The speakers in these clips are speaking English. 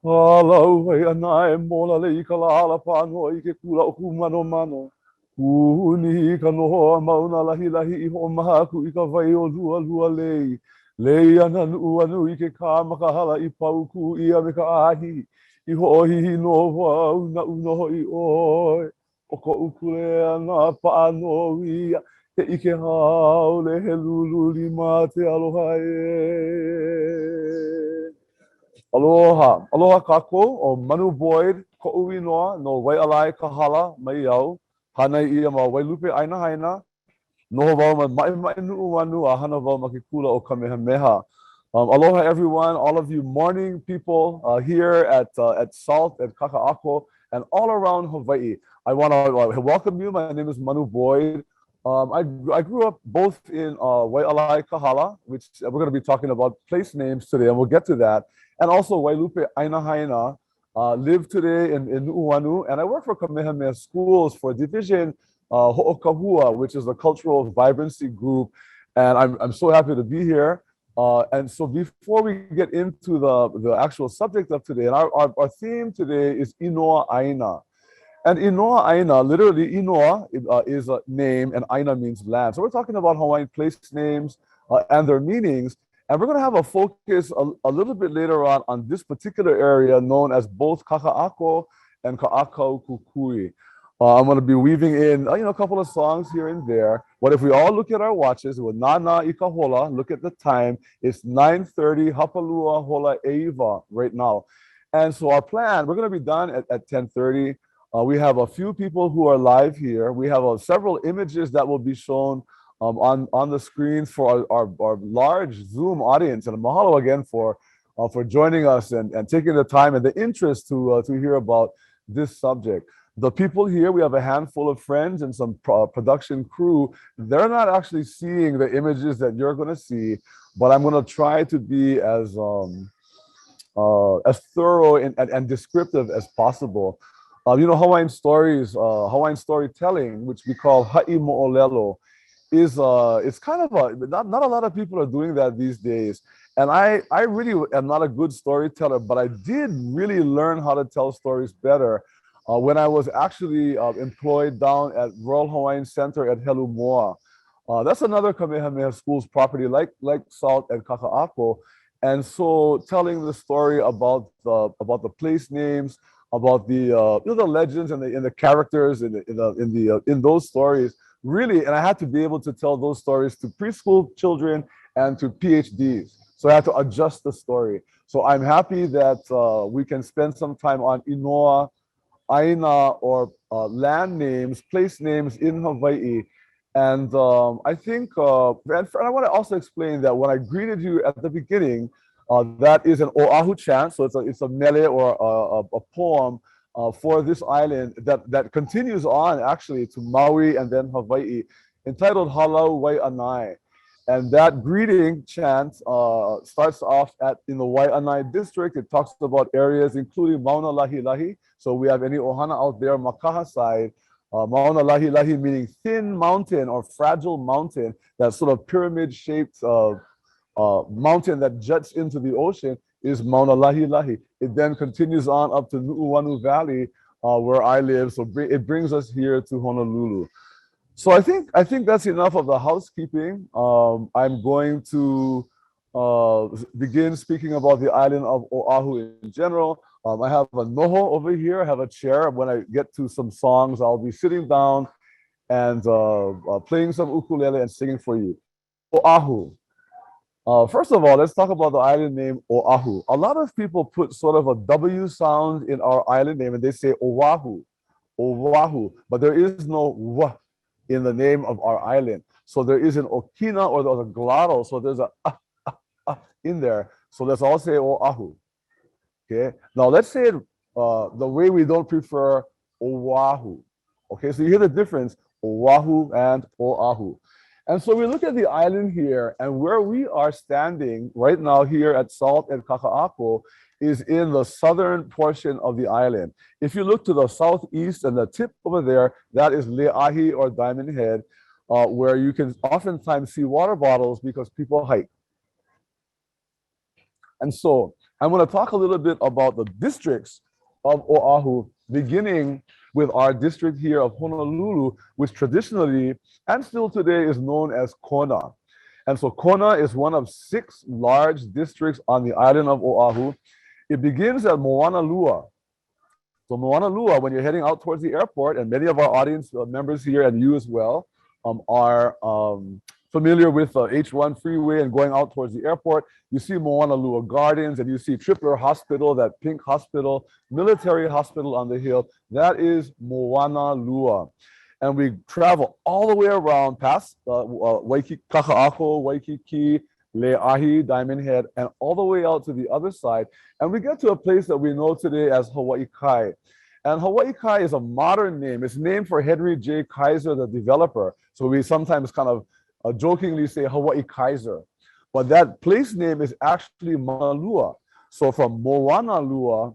Hala wai anai mola le ika la ala pano i ke kula o ku mano mano. Uni ka noho mauna lahi lahi i ho maha ku i ka vai o lua lua lei. Lei ana nu anu i ke ka makahala i pau ku i a me ka ahi. I ho ohi no wa una uno i oi. O ko ukule ana pa ano i te ike hao le he lulu lima te aloha e. Aloha. Aloha kako o Manu Boyd ko Inoa no Waialai Kahala mai au. Hana ia ma Wailupe aina haina. Noho wau ma mai nuu manu a hana wau ma ke kula o Kamehameha. Aloha everyone, all of you morning people here at SALT, at Kakaako, and all around Hawaii. I want to welcome you. My name is Manu Boyd. I grew up both in Waialai Kahala, which we're going to be talking about place names today, and we'll get to that, and also Wailupe Aina Haina. Live today in Nu'uanu, and I work for Kamehameha Schools for Division Ho'okahua, which is a cultural vibrancy group, and I'm so happy to be here. And so before we get into the actual subject of today, and our theme today is Inoa ʻāina. And Inoa ʻāina, literally Inoa is a name and ʻāina means land. So we're talking about Hawaiian place names and their meanings. And we're going to have a focus a little bit later on this particular area known as both Kakaako and Ka'akau Kukui. I'm going to be weaving in, a couple of songs here and there. But if we all look at our watches, with Nana Ikahola, look at the time, it's 9:30 Hapalua Hola Eva right now. And so our plan, we're going to be done at 10:30. We have a few people who are live here. We have several images that will be shown on the screens for our large Zoom audience. And mahalo again for joining us and taking the time and the interest to hear about this subject. The people here, we have a handful of friends and some production crew. They're not actually seeing the images that you're going to see, but I'm going to try to be as thorough and descriptive as possible. Hawaiian storytelling, which we call ha'i mo'olelo, is it's kind of not a lot of people are doing that these days. And I really am not a good storyteller, but I did really learn how to tell stories better when I was actually employed down at Royal Hawaiian Center at Helu Moa. That's another Kamehameha Schools property like SALT and Kakaako. And so telling the story about the place names, about the the legends and the characters in those stories, really, and I had to be able to tell those stories to preschool children and to PhDs. So I had to adjust the story. So I'm happy that we can spend some time on Inoa ʻāina, or land names, place names in Hawaii. And I think, and I want to also explain that when I greeted you at the beginning, that is an Oahu chant. So it's a mele or a poem for this island that continues on actually to Maui and then Hawaii, entitled Halau Waianai. And that greeting chant starts off in the Waianai district. It talks about areas including Mauna Lahi Lahi. So we have any ohana out there, Makaha side. Mauna Lahi Lahi meaning thin mountain or fragile mountain, that sort of pyramid-shaped mountain that juts into the ocean is Mauna Lahi Lahi. It then continues on up to Nu'uanu Valley, where I live. So it brings us here to Honolulu. So I think that's enough of the housekeeping. I'm going to begin speaking about the island of Oahu in general. I have a noho over here. I have a chair. When I get to some songs, I'll be sitting down and playing some ukulele and singing for you. Oahu. First of all, let's talk about the island name Oahu. A lot of people put sort of a W sound in our island name and they say Oahu, Oahu, but there is no W in the name of our island. So there is an okina or there's a glottal. So there's a in there. So let's all say Oahu. Okay. Now let's say it the way we don't prefer Oahu. Okay. So you hear the difference, Oahu and Oahu. And so we look at the island here, and where we are standing right now here at SALT and Kakaako is in the southern portion of the island. If you look to the southeast and the tip over there, that is Leahi or Diamond Head, where you can oftentimes see water bottles because people hike. And so I'm going to talk a little bit about the districts of Oahu, beginning with our district here of Honolulu, which traditionally and still today is known as Kona. And so Kona is one of 6 large districts on the island of Oahu. It begins at Moanalua. So Moanalua, when you're heading out towards the airport, and many of our audience members here and you as well are familiar with the H1 freeway and going out towards the airport, you see Moanalua Gardens and you see Tripler Hospital, that pink hospital, military hospital on the hill. That is Moanalua. And we travel all the way around past Waikiki, Kakaako, Waikiki, Le'ahi, Diamond Head, and all the way out to the other side. And we get to a place that we know today as Hawaii Kai. And Hawaii Kai is a modern name. It's named for Henry J. Kaiser, the developer. So we sometimes kind of jokingly say Hawaii Kaiser. But that place name is actually Maunalua. So from Moanalua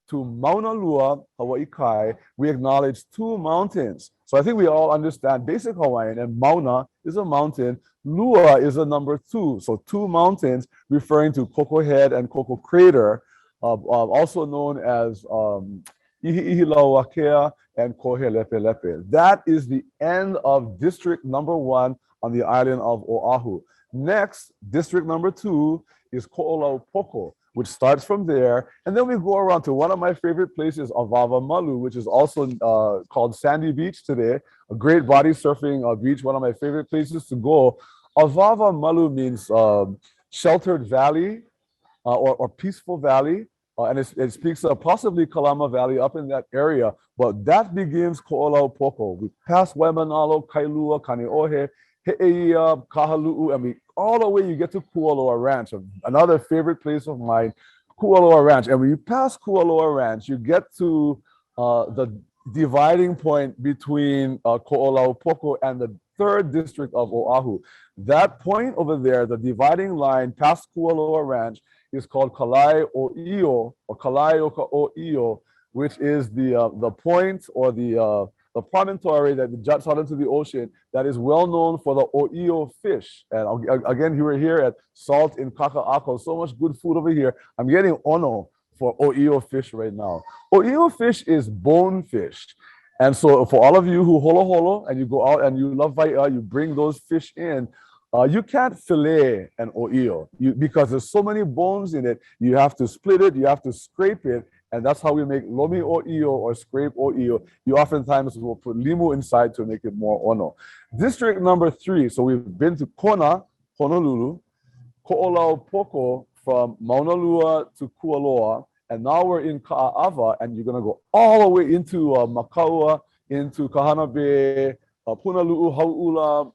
to Maunalua, Hawaii Kai, we acknowledge 2 mountains. So I think we all understand basic Hawaiian, and Mauna is a mountain. Lua is a number 2. So 2 mountains referring to Koko Head and Koko Crater, also known as Ihilauakea and Kohelepelepe. That is the end of district number 1 on the island of Oahu. Next, district number 2 is Ko'olaupoko, which starts from there. And then we go around to one of my favorite places, Waimanalo, which is also called Sandy Beach today, a great body surfing beach, one of my favorite places to go. Waimanalo means sheltered valley or peaceful valley. And it speaks of possibly Kalama Valley up in that area. But that begins Ko'olaupoko. We pass Waimanalo, Kailua, Kaneohe, He'eia, Kahalu'u, and all the way you get to Kualoa Ranch, another favorite place of mine, Kualoa Ranch. And when you pass Kualoa Ranch, you get to the dividing point between Ko'olaupoko and the 3rd district of Oahu. That point over there, the dividing line past Kualoa Ranch, is called Kalai O'io, or Kalai O'io, which is the point or the promontory that juts out into the ocean that is well known for the O'io fish. And again, you were here at Salt in Kakaako, so much good food over here. I'm getting ono for O'io fish right now. O'io fish is bone fish. And so for all of you who holo holo and you go out and you love vai'a, you bring those fish in, you can't fillet an o'io because there's so many bones in it. You have to split it, you have to scrape it, and that's how we make lomi o'io or scrape o'io. You oftentimes will put limu inside to make it more ono. District number 3, so we've been to Kona, Honolulu, Ko'olaupoko from Maunalua to Kualoa, and now we're in Ka'ava, and you're gonna go all the way into Makaua, into Kahana Bay, Punalu'u, Hau'ula,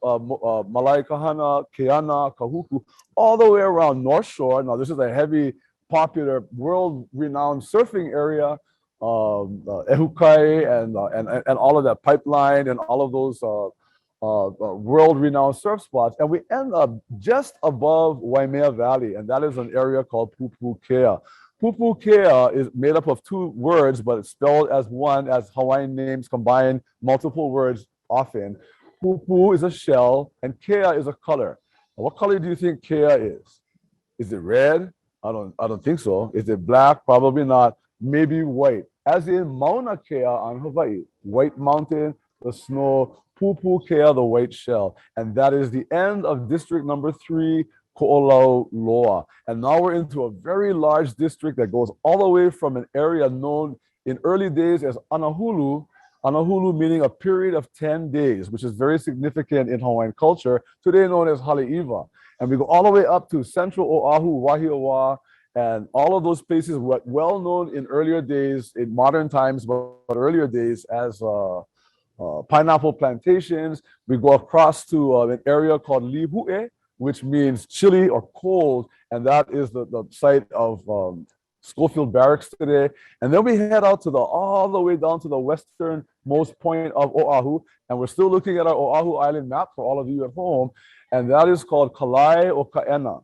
Malai Kahana, Keana, Kahuku, all the way around North Shore. Now, this is a heavy, popular, world-renowned surfing area, Ehukai and all of that pipeline and all of those world-renowned surf spots. And we end up just above Waimea Valley, and that is an area called Pupukea. Pupukea is made up of 2 words, but it's spelled as one, as Hawaiian names combine multiple words often. Pupu is a shell and kea is a color. What color do you think kea is? Is it red? I don't think so. Is it black? Probably not. Maybe white. As in Mauna Kea on Hawaii, White Mountain, the snow, Pupukea, the white shell. And that is the end of district number 3, Ko'olauloa. And now we're into a very large district that goes all the way from an area known in early days as Anahulu, Anahulu meaning a period of 10 days, which is very significant in Hawaiian culture, today known as Haleiwa. And we go all the way up to central Oahu, Wahiawa, and all of those places were well known in earlier days, in modern times, but earlier days as pineapple plantations. We go across to an area called Lihue, which means chilly or cold, and that is the site of Schofield Barracks today. And then we head out to all the way down to the westernmost point of Oahu, and we're still looking at our Oahu Island map for all of you at home, and that is called Kalai o Kaena.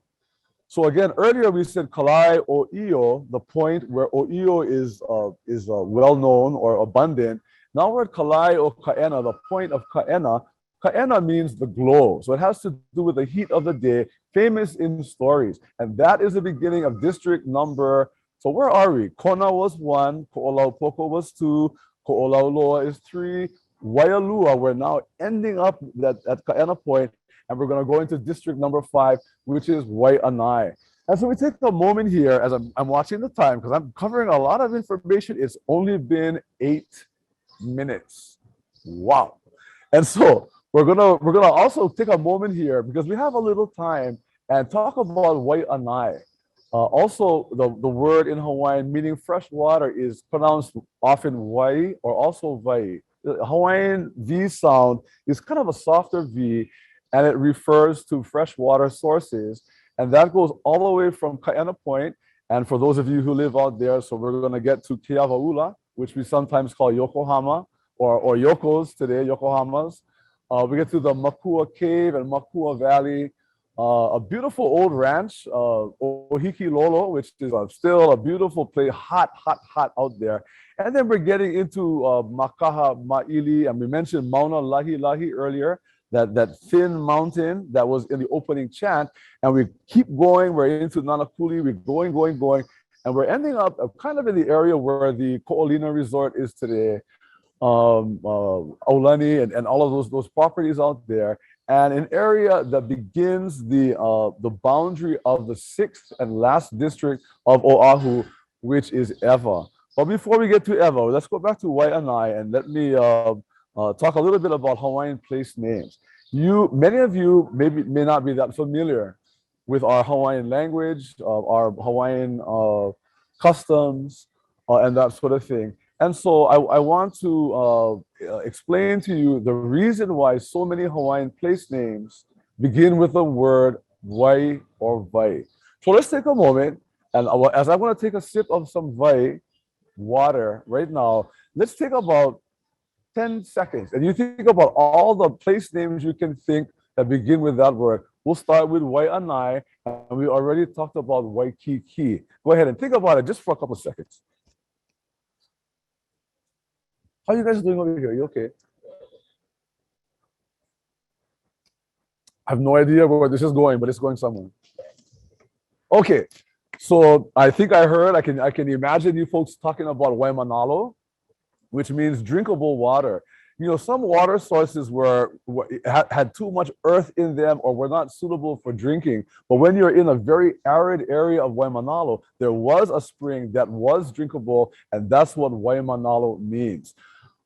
So again, earlier we said Kalai O'io, the point where O'io is well known or abundant. Now we're at Kalai o Kaena, the point of Kaena, Ka'ena means the glow. So it has to do with the heat of the day, famous in stories. And that is the beginning of district number. So where are we? Kona was 1, Ko'olaupoko was 2, Ko'olauloa is 3, Waialua, we're now ending up at Ka'ena Point, and we're going to go into district number 5, which is Waianae. And so we take a moment here as I'm watching the time, because I'm covering a lot of information. It's only been 8 minutes. Wow. And so we're gonna also take a moment here because we have a little time and talk about Waianae. Also, the word in Hawaiian meaning fresh water is pronounced often wai or also vai. The Hawaiian V sound is kind of a softer V, and it refers to freshwater sources. And that goes all the way from Ka'ena Point. And for those of you who live out there, so we're going to get to Keawaula, which we sometimes call Yokohama or Yokos today, Yokohamas. We get to the Makua Cave and Makua Valley, a beautiful old ranch, Ohiki Lolo, which is still a beautiful place, hot out there. And then we're getting into Makaha Ma'ili, and we mentioned Mauna Lahi Lahi earlier, that thin mountain that was in the opening chant. And we keep going, we're into Nanakuli, we're going, and we're ending up kind of in the area where the Ko'olina Resort is today, Aulani and all of those properties out there, and an area that begins the boundary of the 6th and last district of Oahu, which is Ewa. But before we get to Ewa, let's go back to Waianae and let me talk a little bit about Hawaiian place names. Many of you may not be that familiar with our Hawaiian language, our Hawaiian customs, and that sort of thing. And so I want to explain to you the reason why so many Hawaiian place names begin with the word wai or vai. So let's take a moment, and as I want to take a sip of some vai water right now, let's take about 10 seconds. And you think about all the place names you can think that begin with that word. We'll start with Waianae, and we already talked about Waikiki. Go ahead and think about it just for a couple of seconds. How are you guys doing over here? You okay? I have no idea where this is going, but it's going somewhere. Okay, so I think I heard, I can imagine you folks talking about Waimanalo, which means drinkable water. You know, some water sources had too much earth in them or were not suitable for drinking. But when you're in a very arid area of Waimanalo, there was a spring that was drinkable, and that's what Waimanalo means.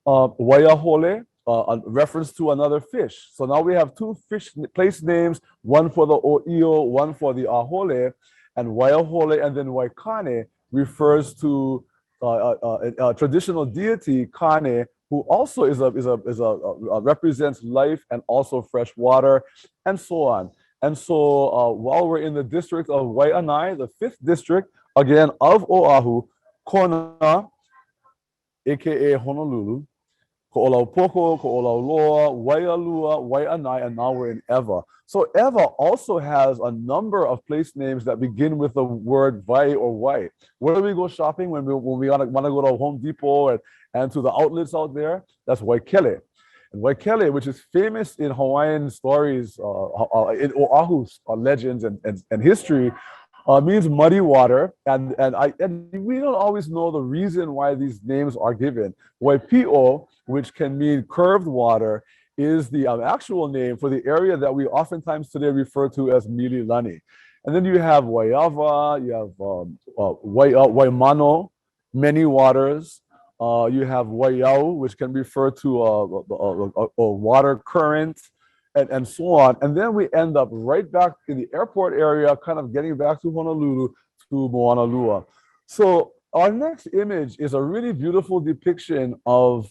Waiahole, a reference to another fish. So now we have 2 fish place names, one for the O'io, one for the Ahole, and Waiahole and then Waikane refers to a traditional deity, Kane, who also represents life and also fresh water, and so on. And so while we're in the district of Waianae, the 5th district, again, of Oahu, Kona, aka Honolulu, Ko'olaupoko, Ko'olauloa, Waialua, Waianae, and now we're in Ewa. So Ewa also has a number of place names that begin with the word vai or wai. Where do we go shopping when we want to go to Home Depot and to the outlets out there? That's Waikele. And Waikele, which is famous in Hawaiian stories, in Oahu's legends and history, means muddy water, and we don't always know the reason why these names are given. Waipio, which can mean curved water, is the actual name for the area that we oftentimes today refer to as Mililani. And then you have Waiava, you have Waimano, many waters. You have Waiau, which can refer to a water current, and so on. And then we end up right back in the airport area, kind of getting back to Honolulu, to Moanalua. So our next image is a really beautiful depiction of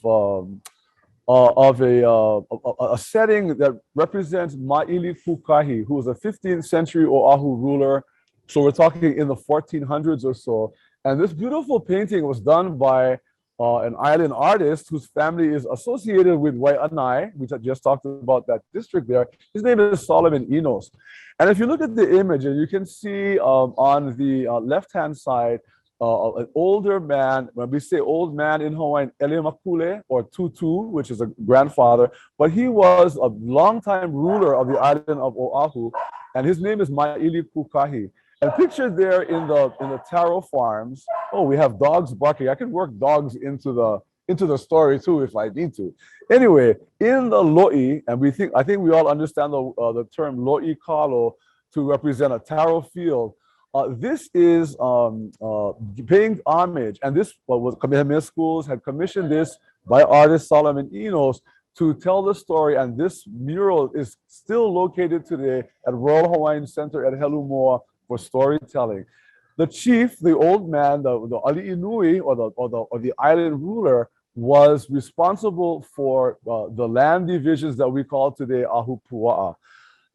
a setting that represents Maili Pukahi, who was a 15th century Oahu ruler. So we're talking in the 1400s or so. And this beautiful painting was done by an island artist whose family is associated with Waianae, which I just talked about, that district there. His name is Solomon Enos. And if you look at the image, and you can see on the left-hand side, an older man. When we say old man in Hawaiian, Elemakule or Tutu, which is a grandfather, but he was a longtime ruler of the island of Oahu, and his name is Maili Kukahi. And pictured there in the taro farms, oh, we have dogs barking. I can work dogs into the story too if I need to. Anyway, in the lo'i, and I think we all understand the term lo'i kalo to represent a taro field. This is paying homage, and this was Kamehameha Schools had commissioned this by artist Solomon Enos to tell the story, and this mural is still located today at Royal Hawaiian Center at Helumoa for storytelling. The chief, the old man, the Ali Inui, or the island ruler, was responsible for the land divisions that we call today Ahupua'a.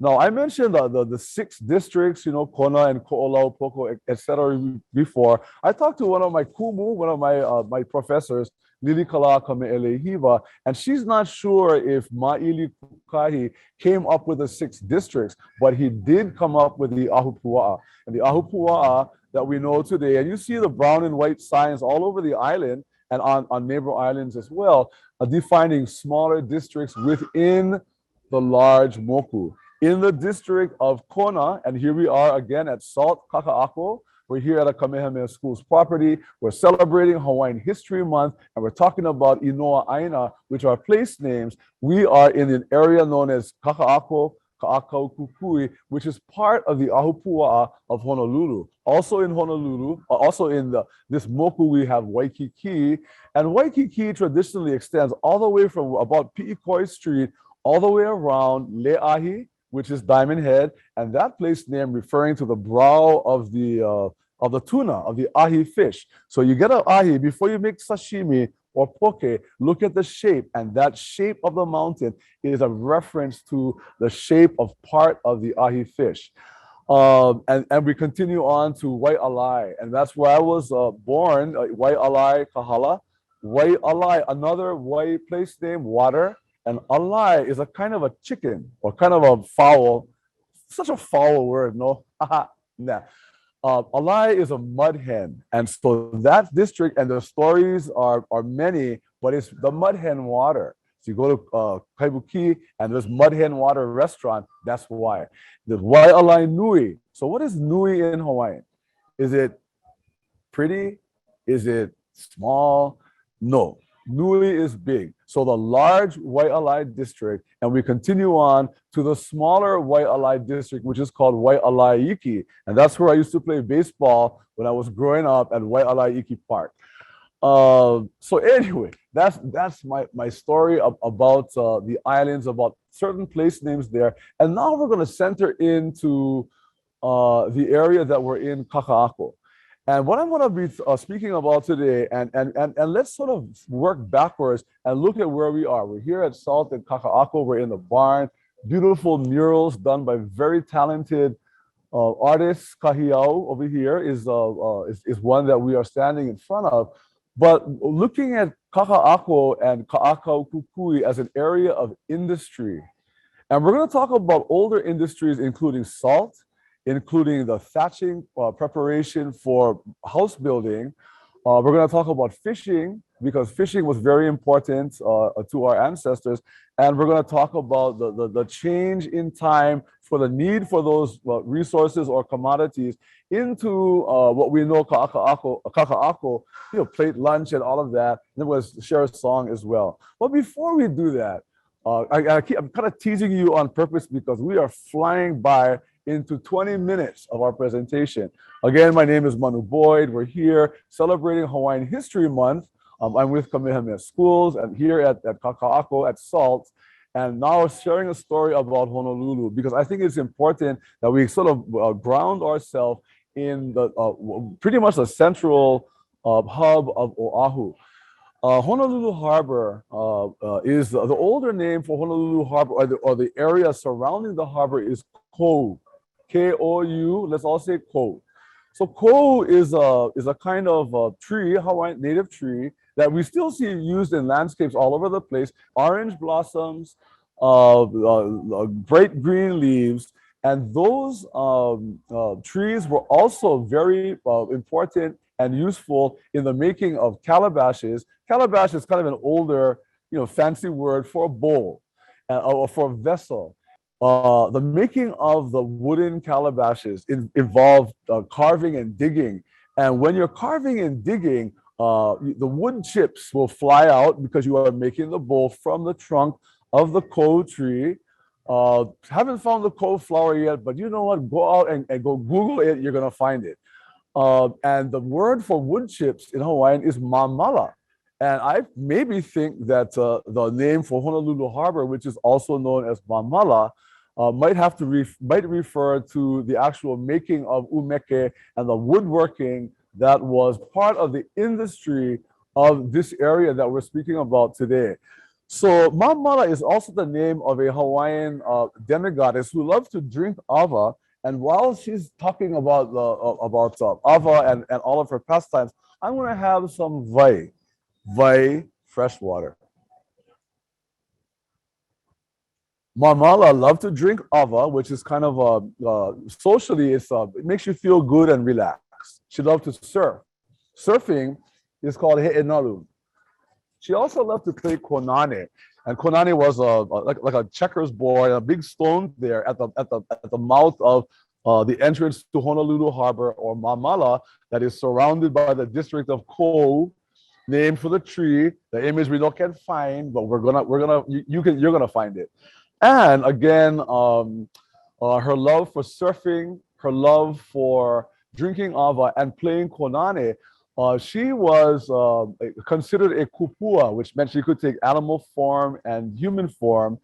Now, I mentioned the 6 districts, you know, Kona and Ko'olau, Poko, etc. before. I talked to one of my kumu, one of my professors, Lili Kala Kame'elehiva, and she's not sure if Ma'ili Kukahi came up with the 6 districts, but he did come up with the Ahupua'a. And the Ahupua'a that we know today, and you see the brown and white signs all over the island and on neighbor islands as well, defining smaller districts within the large moku. In the district of Kona, and here we are again at Salt Kakaako. We're here at a Kamehameha Schools property. We're celebrating Hawaiian History Month, and we're talking about Inoa ʻāina, which are place names. We are in an area known as Kakaako, Kakaako Kukui, which is part of the Ahupua'a of Honolulu. Also in Honolulu, also in this moku, we have Waikiki, and Waikiki traditionally extends all the way from about Pi'ikoi Street all the way around Le'ahi, which is Diamond Head, and that place name referring to the brow of the tuna, of the ahi fish. So you get an ahi, before you make sashimi or poke, look at the shape, and that shape of the mountain is a reference to the shape of part of the ahi fish. And we continue on to Waialai, and that's where I was born, Waialai Kahala. Waialai, another Wai place name, water. And alai is a kind of a chicken or kind of a fowl. Such a foul word, no? Nah. Alai is a mud hen. And so that district, and the stories are many, but it's the mud hen water. So you go to Kaibuki and there's mud hen water restaurant. That's why. There's Waialai Nui. So what is Nui in Hawaiian? Is it pretty? Is it small? No. Nui is big. So the large Waialai district, and we continue on to the smaller Waialai district, which is called Waialai Iki. And that's where I used to play baseball when I was growing up at Waialai Iki Park. So anyway, that's my story about the islands, about certain place names there. And now we're going to center into the area that we're in, Kakaako. And what I'm going to be speaking about today, and let's sort of work backwards and look at where we are. We're here at Salt and Kakaako. We're in the barn. Beautiful murals done by very talented artists. Kahiau over here is one that we are standing in front of. But looking at Kakaako and Ka'akau Kukui as an area of industry. And we're going to talk about older industries, including salt, including the thatching preparation for house building. We're going to talk about fishing, because fishing was very important to our ancestors. And we're going to talk about the change in time for the need for those resources or commodities into what we know, Kakaako, you know, plate lunch and all of that. And then we'll share a song as well. But before we do that, I'm kind of teasing you on purpose because we are flying by into 20 minutes of our presentation. Again, my name is Manu Boyd. We're here celebrating Hawaiian History Month. I'm with Kamehameha Schools and here at Kakaako at SALT, and now sharing a story about Honolulu, because I think it's important that we sort of ground ourselves in the pretty much the central hub of Oahu. Honolulu Harbor is the older name for Honolulu Harbor, or the area surrounding the harbor is Kou. K-O-U, let's all say Kou. So Kou is a kind of tree, Hawaiian native tree, that we still see used in landscapes all over the place. Orange blossoms, bright green leaves, and those trees were also very important and useful in the making of calabashes. Calabash is kind of an older, fancy word for a bowl or for a vessel. The making of the wooden calabashes involved carving and digging. And when you're carving and digging, the wood chips will fly out because you are making the bowl from the trunk of the kou tree. Haven't found the kou flower yet, but you know what? Go out and go Google it. You're going to find it. And the word for wood chips in Hawaiian is mamala. And I maybe think that the name for Honolulu Harbor, which is also known as mamala, might refer to the actual making of umeke and the woodworking that was part of the industry of this area that we're speaking about today. So mamala is also the name of a Hawaiian demigoddess who loves to drink ava. And while she's talking about ava and all of her pastimes, I'm going to have some vai, fresh water. Mamala loved to drink ava, which is kind of socially, it makes you feel good and relaxed. She loved to surf. Surfing is called he'enalu. She also loved to play konane, and konane was like a checkers board, a big stone there at the mouth of the entrance to Honolulu Harbor, or Mamala, that is surrounded by the district of Kou, named for the tree. The image we don't find, but you're gonna find it. And again, her love for surfing, her love for drinking ava and playing konane. She was considered a kupua, which meant she could take animal form and human form,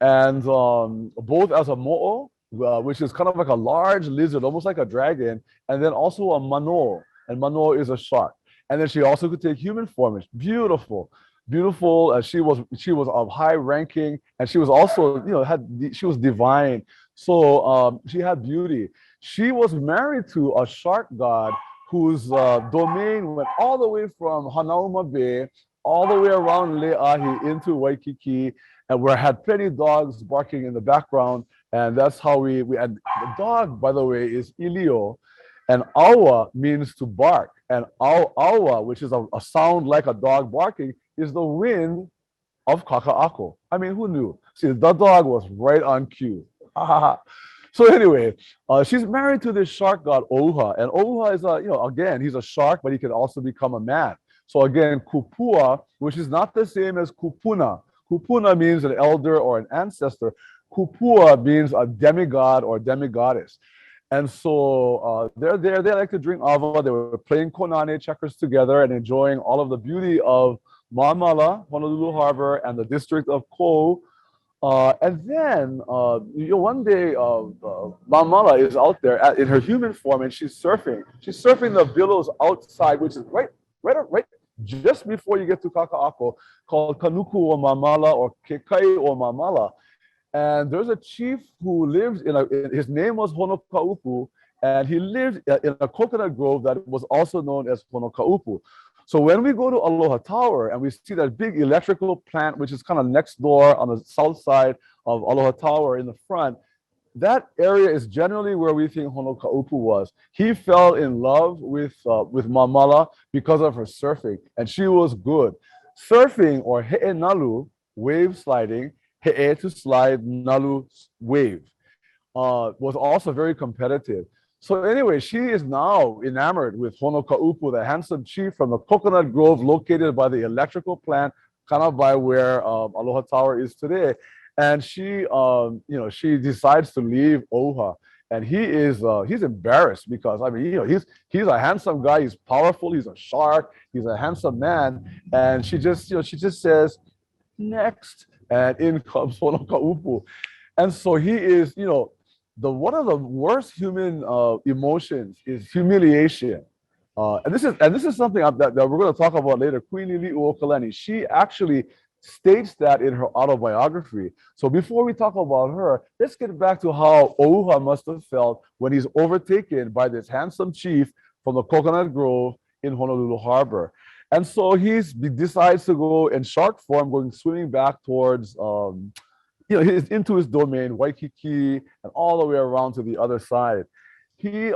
and both as a mo'o, which is kind of like a large lizard, almost like a dragon, and then also a mano, and mano is a shark. And then she also could take human form. It's beautiful. Beautiful. She was of high ranking, and she was also, she was divine. So she had beauty. She was married to a shark god whose domain went all the way from Hanauma Bay, all the way around Le'ahi into Waikiki, and where had plenty of dogs barking in the background. And that's how and the dog, by the way, is Ilio. And awa means to bark. And awa, which is a sound like a dog barking, is the wind of Kakaako. I mean, who knew? See, the dog was right on cue. So anyway, she's married to this shark god Oha, and Oha is again, he's a shark, but he can also become a man. So again, kupua, which is not the same as kupuna. Kupuna means an elder or an ancestor. Kupua means a demigod or demigoddess. And so they like to drink ava. They were playing konane checkers together and enjoying all of the beauty of Mamala, Honolulu Harbor, and the district of Kou. And then one day Mamala is out there in her human form, and she's surfing. She's surfing the billows outside, which is right just before you get to Kakaako, called Kanuku o Mamala or Kekai o Mamala. And there's a chief who lived his name was Honokaupu, and he lived in a coconut grove that was also known as Honokaupu. So when we go to Aloha Tower and we see that big electrical plant, which is kind of next door on the south side of Aloha Tower in the front, that area is generally where we think Honokaupu was. He fell in love with Mamala because of her surfing, and she was good. Surfing, or he'enalu, wave sliding, he'e to slide, nalu, wave, was also very competitive. So anyway, she is now enamored with Honokaupu, the handsome chief from the coconut grove located by the electrical plant, kind of by where Aloha Tower is today. And she decides to leave Oha, and he's embarrassed because he's a handsome guy, he's powerful, he's a shark, he's a handsome man, and she just says next, and in comes Honokaupu, and so he is one of the worst human emotions is humiliation. And this is something that we're going to talk about later. Queen Liliuokalani, she actually states that in her autobiography. So before we talk about her, let's get back to how Oha must have felt when he's overtaken by this handsome chief from the coconut grove in Honolulu Harbor. And so he decides to go in shark form, going swimming back towards into his domain, Waikiki, and all the way around to the other side. He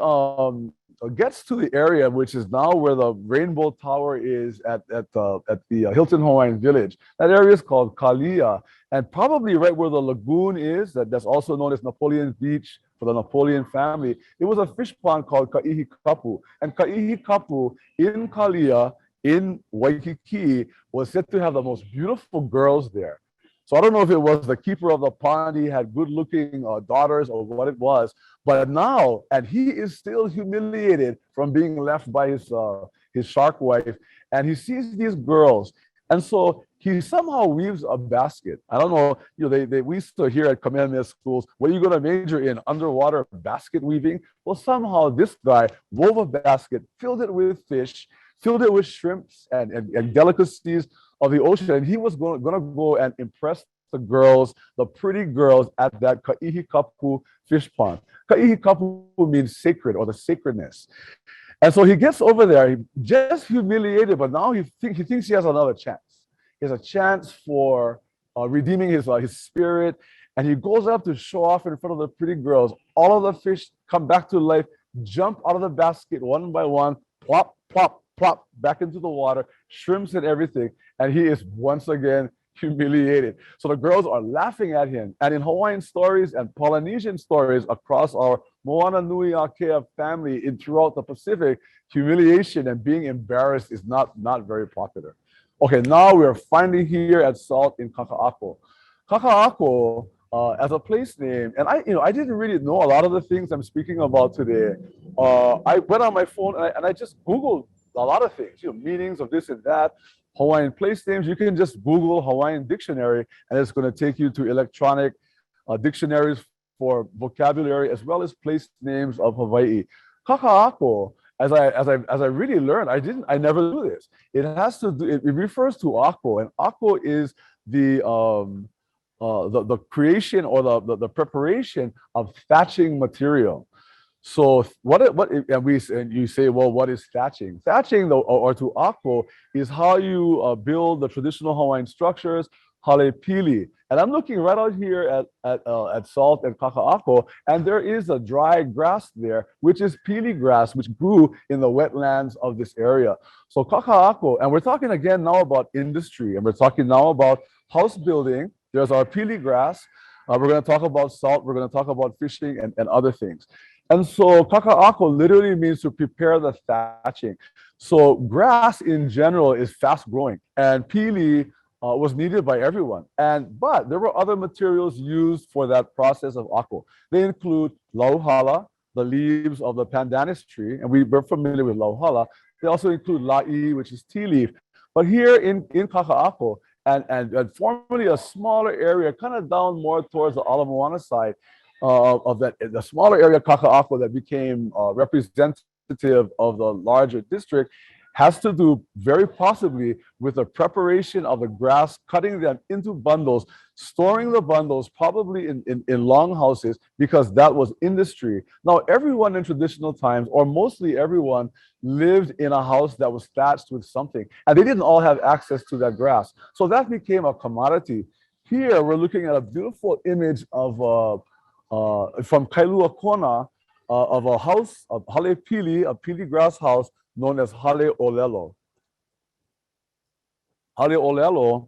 gets to the area, which is now where the Rainbow Tower is at the Hilton Hawaiian Village. That area is called Kalai, and probably right where the lagoon is, that's also known as Napoleon Beach for the Napoleon family. It was a fish pond called Kapu, and Kapu in Kalai in Waikiki was said to have the most beautiful girls there. So I don't know if it was the keeper of the pond, he had good-looking daughters or what it was, but now, and he is still humiliated from being left by his shark wife, and he sees these girls, and so he somehow weaves a basket. I don't know, we used to hear at Kamehameha Schools, what are you going to major in? Underwater basket weaving? Well, somehow this guy wove a basket, filled it with fish, filled it with shrimps and delicacies of the ocean, and he was going to go and impress the girls, the pretty girls at that Kapu fish pond. Kapu means sacred or the sacredness. And so he gets over there, just humiliated, but now he thinks he has another chance. He has a chance for redeeming his spirit, and he goes up to show off in front of the pretty girls. All of the fish come back to life, jump out of the basket one by one, plop, plop, plop back into the water, shrimps and everything, and he is once again humiliated. So the girls are laughing at him. And in Hawaiian stories and Polynesian stories across our Moana Nui Akea family throughout the Pacific, humiliation and being embarrassed is not very popular. Okay, now we're finally here at Salt in Kakaako. Kakaako, as a place name, and I didn't really know a lot of the things I'm speaking about today. I went on my phone and I just Googled a lot of things, meanings of this and that. Hawaiian place names, you can just Google Hawaiian dictionary and it's going to take you to electronic dictionaries for vocabulary as well as place names of Hawaii. Kakaako, as I really learned, I never knew this. It has to do, it refers to ako, and ako is the creation or the preparation of thatching material. So and you say, well, what is thatching? Thatching, though, or to ako, is how you build the traditional Hawaiian structures, hale pili. And I'm looking right out here at Salt and Kakaako, and there is a dry grass there, which is pili grass, which grew in the wetlands of this area. So Kakaako, and we're talking again now about industry, and we're talking now about house building. There's our pili grass. We're going to talk about salt. We're going to talk about fishing and other things. And so Kakaako literally means to prepare the thatching. So grass in general is fast growing, and pili was needed by everyone. But there were other materials used for that process of ako. They include lauhala, the leaves of the pandanus tree, and we're familiar with lauhala. They also include la'i, which is tea leaf. But here in Kakaako, and formerly a smaller area, kind of down more towards the Ala Moana side, of that, the smaller area Kakaako that became representative of the larger district, has to do very possibly with the preparation of the grass, cutting them into bundles, storing the bundles probably in longhouses, because that was industry. Now, everyone in traditional times, or mostly everyone, lived in a house that was thatched with something, and they didn't all have access to that grass. So that became a commodity. Here, we're looking at a beautiful image of from Kailua Kona, of a house, of hale pili, a pili grass house known as Hale Olelo. Hale Olelo,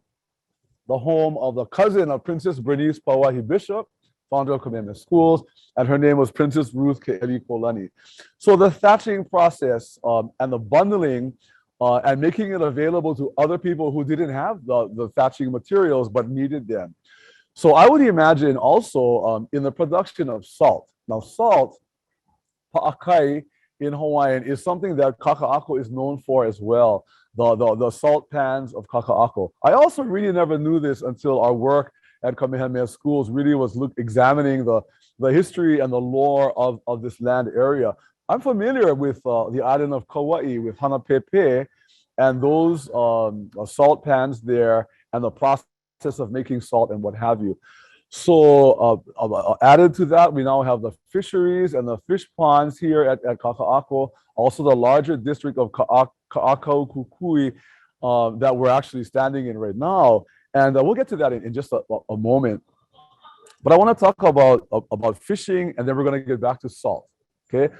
the home of the cousin of Princess Bernice Pauahi Bishop, founder of Kamehameha Schools, and her name was Princess Ruth Ke'eli Kolani. So the thatching process and the bundling and making it available to other people who didn't have the thatching materials but needed them. So I would imagine also in the production of salt. Now salt, pa'akai in Hawaiian, is something that Kakaako is known for as well, the salt pans of Kakaako. I also really never knew this until our work at Kamehameha Schools really was examining the history and the lore of this land area. I'm familiar with the island of Kauai, with Hanapepe, and those salt pans there, and the process of making salt and what have you. So added to that, we now have the fisheries and the fish ponds here at Kakaako, also the larger district of Ka'akau Kukui that we're actually standing in right now. And we'll get to that in just a moment. But I want to talk about fishing, and then we're going to get back to salt. Okay,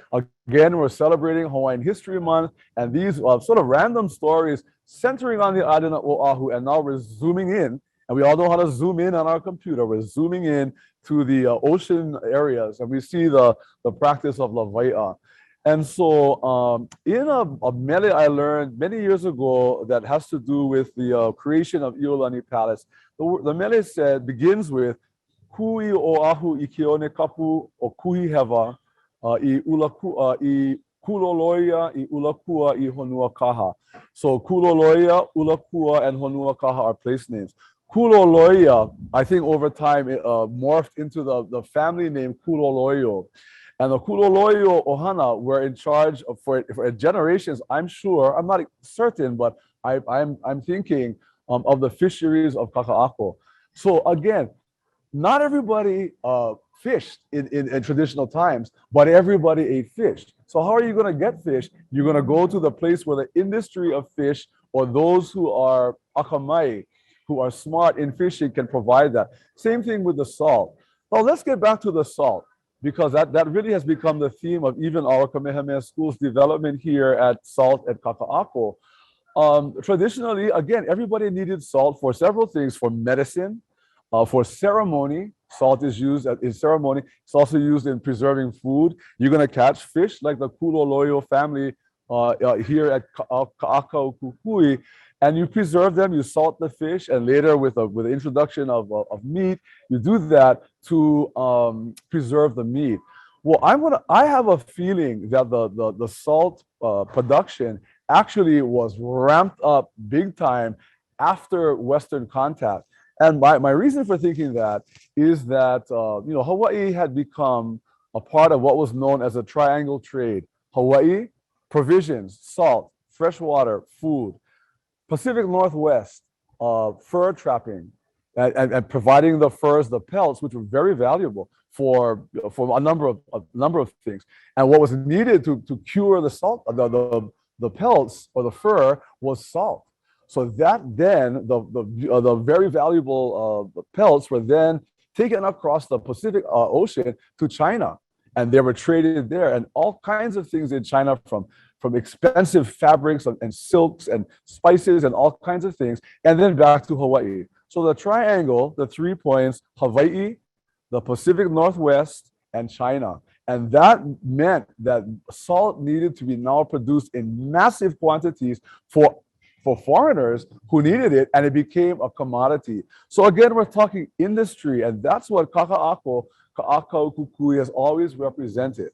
again, we're celebrating Hawaiian History Month, and these sort of random stories centering on the island of Oahu. And now we're zooming in, and we all know how to zoom in on our computer. We're zooming in to the ocean areas, and we see the practice of lawai'a. And so in a mele I learned many years ago that has to do with the creation of Iolani Palace, the mele begins with Kui Oahu I Keone Kapu o Kuhi Heva I Kuloloia I Ulakua I Honua Kaha. So Kuloloia, Ulakua, and Honua Kaha are place names. Kuloloia, I think over time it morphed into the family name Kuloloio. And the Kuloloio Ohana were in charge of, for generations, I'm sure, I'm not certain, but I'm thinking of the fisheries of Kakaako. So again, not everybody fished in traditional times, but everybody ate fish. So how are you going to get fish? You're going to go to the place where the industry of fish or those who are akamai, who are smart in fishing, can provide that. Same thing with the salt. Now let's get back to the salt, because that really has become the theme of even our Kamehameha Schools development here at SALT at Kakaako. Traditionally, again, everybody needed salt for several things: for medicine, for ceremony. Salt is used in ceremony. It's also used in preserving food. You're going to catch fish like the Kuloloyo family here at Kakaako Kukui, and you preserve them. You salt the fish, and later with the introduction of meat, you do that to preserve the meat. Well, I have a feeling that the salt production actually was ramped up big time after Western contact. And my reason for thinking that is that Hawaii had become a part of what was known as a triangle trade. Hawaii, provisions, salt, fresh water, food. Pacific Northwest, fur trapping, and providing the furs, the pelts, which were very valuable for a number of things. And what was needed to cure the salt, the pelts or the fur, was salt. So that then the very valuable pelts were then taken across the Pacific Ocean to China, and they were traded there, and all kinds of things in China, from expensive fabrics and silks and spices and all kinds of things, and then back to Hawaii. So the triangle, the 3 points: Hawaii, the Pacific Northwest, and China. And that meant that salt needed to be now produced in massive quantities for foreigners who needed it, and it became a commodity. So again, we're talking industry, and that's what Kakaako Kukui has always represented.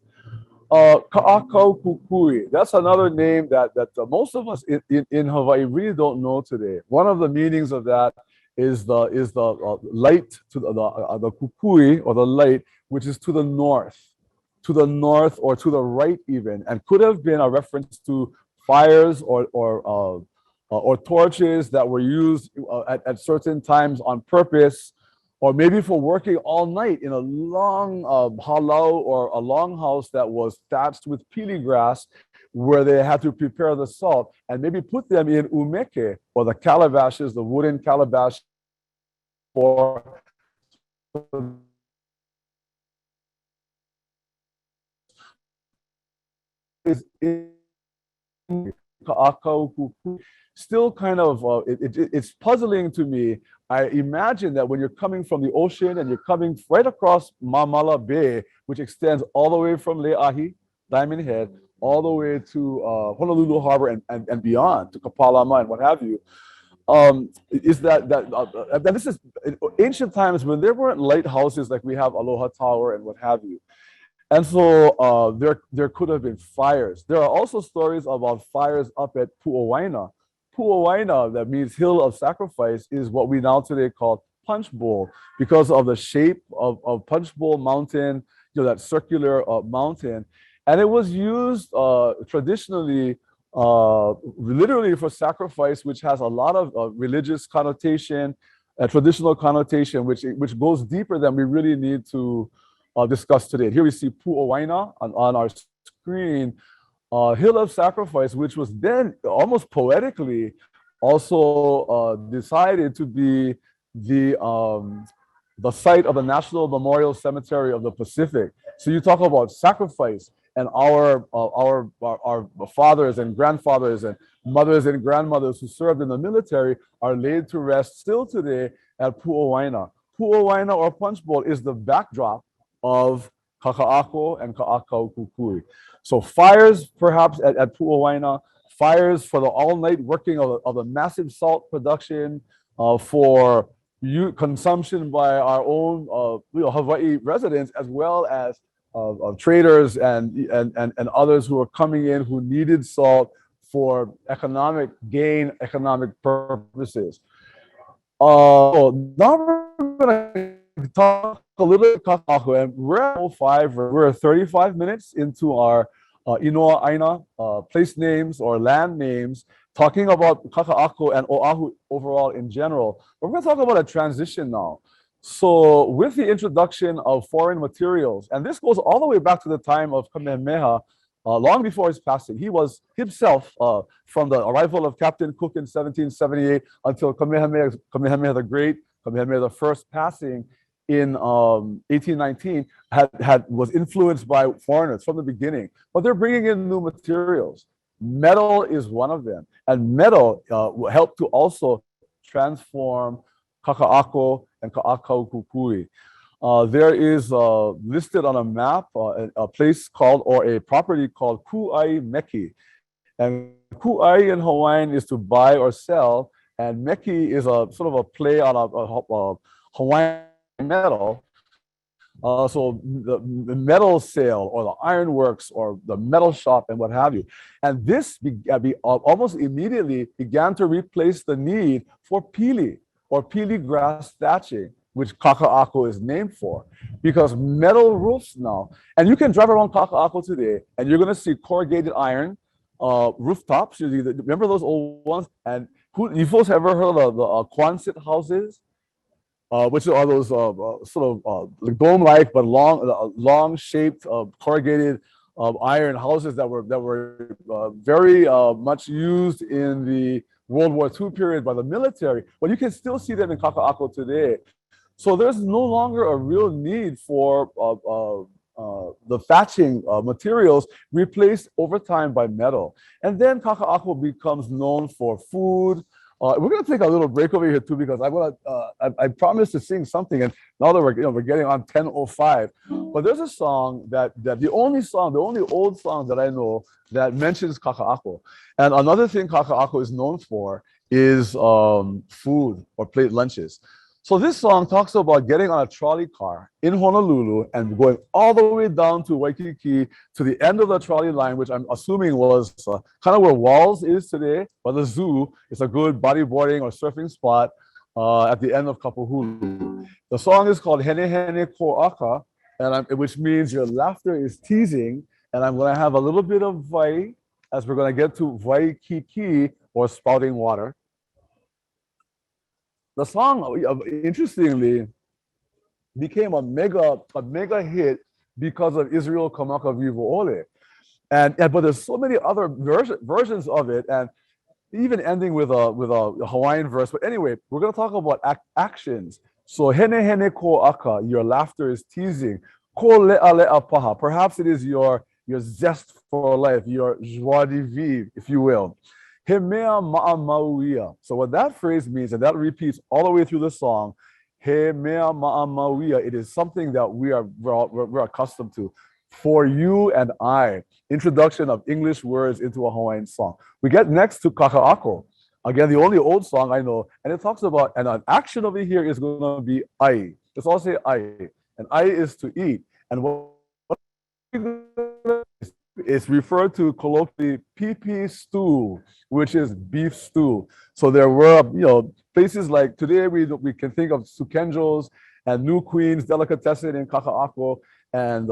Kakaako Kukui, that's another name that most of us in Hawaii really don't know today. One of the meanings of that is the light to the Kukui, or the light, which is to the north or to the right even, and could have been a reference to fires or torches that were used at certain times on purpose, or maybe for working all night in a long halau or a longhouse that was thatched with pili grass, where they had to prepare the salt and maybe put them in umeke, or the calabashes, the wooden calabash, for is in still kind of it's puzzling to me. I imagine that when you're coming from the ocean and you're coming right across Mamala Bay, which extends all the way from Leahi, Diamond Head, all the way to Honolulu Harbor and beyond, to Kapalama and what have you, is that this is in ancient times when there weren't lighthouses like we have Aloha Tower and what have you. And so there could have been fires. There are also stories about fires up at Pu'awaina. Pu'awaina, that means hill of sacrifice, is what we now today call Punch Bowl, because of the shape of Punch Bowl Mountain, that circular mountain. And it was used traditionally, literally for sacrifice, which has a lot of religious connotation, traditional connotation, which goes deeper than we really need to discuss today. Here we see Pu'awaina on our screen, hill of sacrifice, which was then almost poetically also decided to be the site of the National Memorial Cemetery of the Pacific. So you talk about sacrifice, and our fathers and grandfathers and mothers and grandmothers who served in the military are laid to rest still today at Pu'oaina. Pu'oaina, or Punch Bowl, is the backdrop of Kakaako and Ka'akau Kukui. So fires perhaps at Pu'oaina, fires for the all-night working of the massive salt production for consumption by our own Hawaii residents, as well as traders and others who are coming in who needed salt for economic gain, economic purposes. Now we're going to talk a little bit about Kakaako, and we're at 05. We're 35 minutes into our Inoa, ʻāina, place names or land names, talking about Kakaako and Oahu overall in general. We're going to talk about a transition now. So with the introduction of foreign materials, and this goes all the way back to the time of Kamehameha, long before his passing. He was himself, from the arrival of Captain Cook in 1778 until Kamehameha the Great, Kamehameha the First passing in 1819, was influenced by foreigners from the beginning. But they're bringing in new materials. Metal is one of them. And metal helped to also transform Kakaako and Ka'akau Kukui. There is listed on a map a place called, or a property called Ku'ai Meki. And Ku'ai in Hawaiian is to buy or sell, and Meki is a sort of a play on a Hawaiian metal. So the metal sale or the ironworks or the metal shop and what have you. And this almost immediately began to replace the need for pili or pili grass thatching, which Kakaako is named for, because metal roofs now, and you can drive around Kakaako today and you're going to see corrugated iron rooftops. Remember those old ones? And you folks ever heard of the Quonset houses? Which are those sort of dome-like but long-shaped corrugated iron houses that were very much used in the World War II period by the military. But you can still see them in Kakaako today. So there's no longer a real need for the thatching materials, replaced over time by metal. And then Kakaako becomes known for food. We're going to take a little break over here too, because I promised to sing something, and now that we're getting on 10:05. But there's a song that the only old song that I know that mentions Kakaako. And another thing Kakaako is known for is food or plate lunches. So this song talks about getting on a trolley car in Honolulu and going all the way down to Waikiki to the end of the trolley line, which I'm assuming was kind of where Walls is today, but the zoo is a good bodyboarding or surfing spot at the end of Kapahulu. The song is called Hene Hene Ko'aka, which means your laughter is teasing, and I'm going to have a little bit of vai as we're going to get to Waikiki, or spouting water. The song, interestingly, became a mega hit because of Israel Kamaka Vivo Ole. But there's so many other versions of it, and even ending with a Hawaiian verse. But anyway, we're going to talk about actions. So hene hene ko aka, your laughter is teasing. Ko le'a le'a paha, perhaps it is your zest for life, your joie de vivre, if you will. He mea ma'a mauia. So what that phrase means, and that repeats all the way through the song, he mea ma'a mauia, it is something that we're accustomed to. For you and I, introduction of English words into a Hawaiian song. We get next to Kakaako. Again, the only old song I know, and it talks about, and an action over here is going to be ai. Let's all say ai. And ai is to eat. And what is referred to colloquially pipi stew, which is beef stew. So there were, places like today we can think of Sukenjo's and New Queen's Delicatessen in Kakaako, and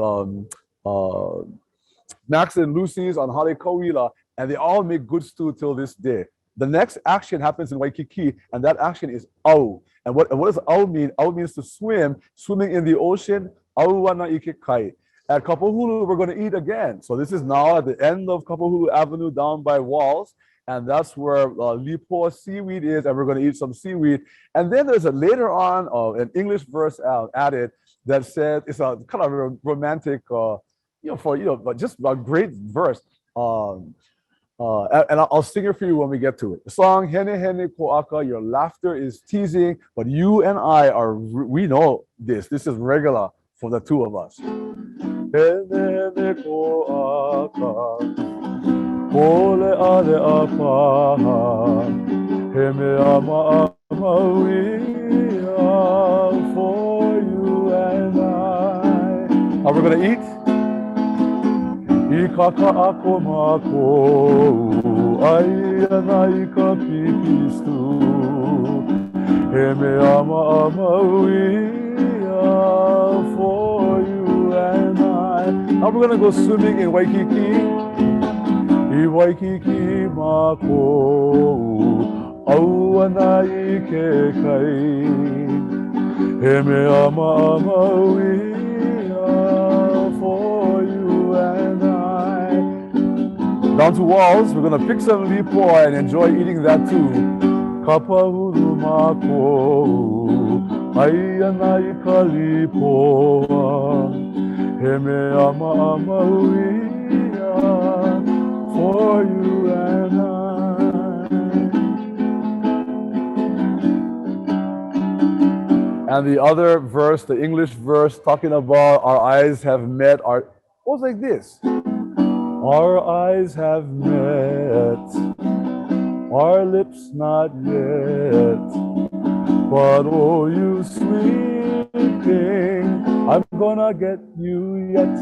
Max and Lucy's on Halekauila, and they all make good stew till this day. The next action happens in Waikiki, and that action is au. And what does au mean? Au means to swim, swimming in the ocean. Au wana ike kai. At Kapahulu, we're going to eat again. So this is now at the end of Kapahulu Avenue down by Walls, and that's where lipoa seaweed is, and we're going to eat some seaweed. And then there's later on an English verse added that said, it's a kind of a romantic but just a great verse. And I'll sing it for you when we get to it. The song Hene Hene Ko'aka, your laughter is teasing, but you and I we know this. This is regular for the two of us. Hene Hene Ko'aka, Ole Ale Apaha, Heme Ama Amawia for you and I. Are we gonna eat? Kakaako mako, ʻāina I ka pipistu, he me ama amauia for you and I. Now we're gonna go swimming in Waikiki. I Waikiki mako, auana I ke kai, he me ama amauia for you and I. Down to walls, we're gonna pick some lipo and enjoy eating that too. Kapahulu mako, aiana I ka lipoa, he me ama amauia for you and I. And the other verse, the English verse, talking about our eyes have met, goes like this. Our eyes have met, our lips not yet, but oh, you sweet thing, I'm gonna get you yet.